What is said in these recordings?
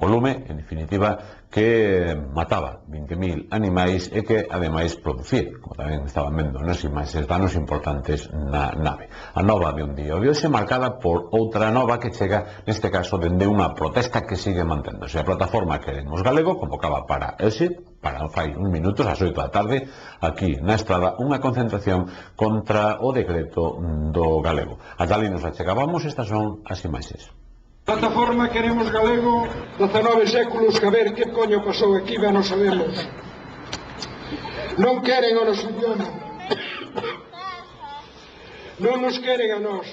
O lume, en definitiva, que mataba 20.000 animais e que, ademais, producía, como tamén estaban vendo nas imaxes, danos importantes na nave. A nova de un día de hoxe marcada por outra nova que chega, neste caso, dende unha protesta que sigue manténdose. A plataforma Queremos Galego convocaba para hoxe, para fai uns minutos, ás 8 da tarde, aquí na Estrada, unha concentración contra o decreto do galego. Ata ali nos achegábamos, estas son as imaxes. Plataforma Queremos Galego, 19 séculos, que a ver que coño pasou aquí, ben non sabemos. Non queren o noso idioma, non nos queren a nós,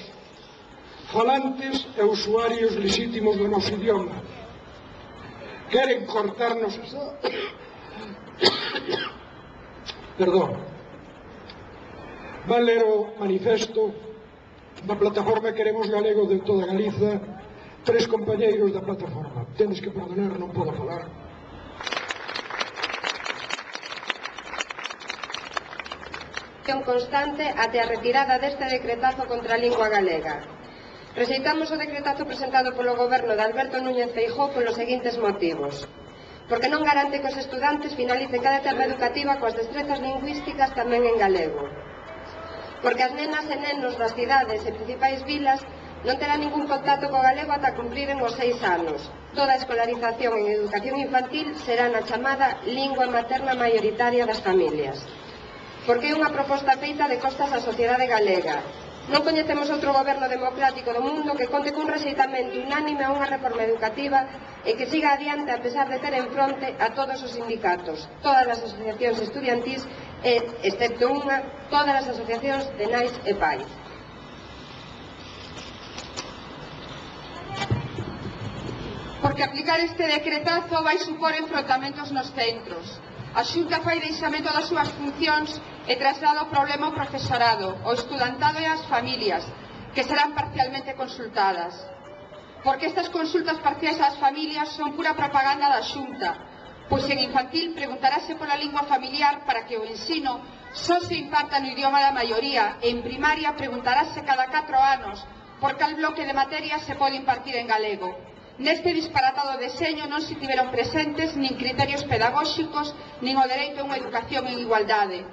falantes e usuarios legítimos do noso idioma. Queren cortarnos esa... Perdón. Van ler o manifesto da Plataforma Queremos Galego de toda Galiza. 3 compañeiros da plataforma. Tedes que perdonar, non podo falar. Constante até a retirada deste decretazo contra a lingua galega. Rexeitamos o decretazo presentado polo goberno de Alberto Núñez Feijóo polos seguintes motivos. Porque non garante que os estudantes finalicen cada etapa educativa coas destrezas lingüísticas tamén en galego. Porque as nenas e nenos das cidades e principais vilas non terá ningún contacto co galego ata cumpriren os 6 anos. Toda a escolarización en educación infantil será na chamada lingua materna maioritaria das familias. Porque é unha proposta feita de costas á sociedade galega. Non coñecemos outro goberno democrático do mundo que conte cun rexeitamento unánime a unha reforma educativa e que siga adiante a pesar de ter en fronte a todos os sindicatos, todas as asociacións estudiantís e, excepto unha, todas as asociacións de nais e pais. Porque aplicar este decretazo vai supor enfrontamentos nos centros. A Xunta fai deixamento das súas funcións e traslada o problema ao profesorado, ao estudantado e ás familias, que serán parcialmente consultadas. Porque estas consultas parciais ás familias son pura propaganda da Xunta, pois en infantil preguntarase pola lingua familiar para que o ensino só se imparta no idioma da maioría e en primaria preguntarase cada 4 anos por cal bloque de materias se pode impartir en galego. Neste disparatado deseño non se tiveron presentes nin criterios pedagóxicos nin o dereito a unha educación en igualdade.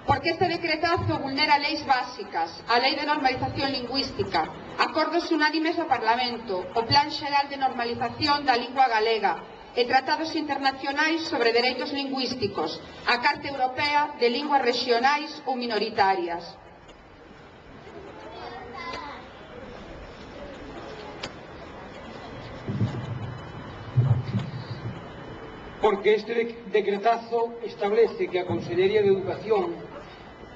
Porque este decretazo vulnera leis básicas, a Lei de Normalización Lingüística, acordos unánimes do Parlamento, o Plan Xeral de Normalización da Lingua Galega e tratados internacionais sobre dereitos lingüísticos, a Carta Europea de Linguas Regionais ou Minoritarias. Porque este decretazo establece que a Consellería de Educación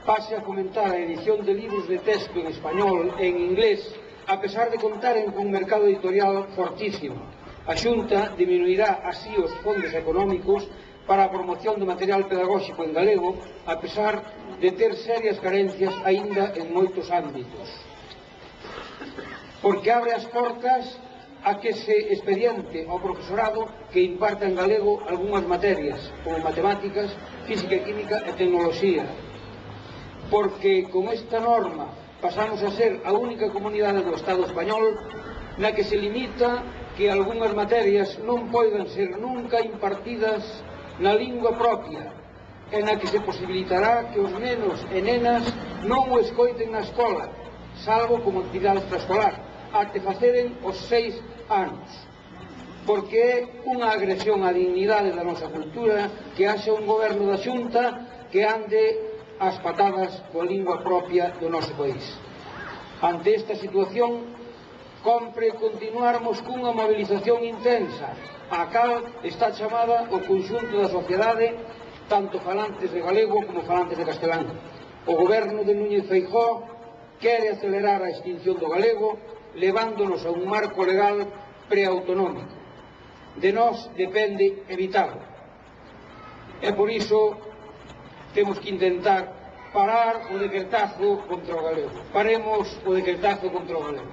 pase a fomentar a edición de libros de texto en español e en inglés, a pesar de contaren con un mercado editorial fortísimo. A Xunta diminuirá así os fondos económicos para a promoción de material pedagóxico en galego, a pesar de ter serias carencias aínda en moitos ámbitos. Porque abre as portas a que se expediente ao profesorado que imparta en galego algunhas materias, como matemáticas, física e química e tecnoloxía. Porque con esta norma pasamos a ser a única comunidade do Estado español na que se limita que algunhas materias non poidan ser nunca impartidas na lingua propia e na que se posibilitará que os nenos e nenas non o escoiten na escola, salvo como actividade extraescolar, até faceren os 6 anos, porque é unha agresión á dignidade da nosa cultura que haxa un goberno da Xunta que ande ás patadas coa lingua propia do noso país. Ante esta situación, compre continuarmos cunha movilización intensa, a cal está chamada o conxunto da sociedade, tanto falantes de galego como falantes de castelán. O goberno de Núñez Feijóo quere acelerar a extinción do galego, levándonos a un marco legal preautonómico. De nós depende evitalo. E por iso temos que intentar parar o decretazo contra o galego. Paremos o decretazo contra o galego.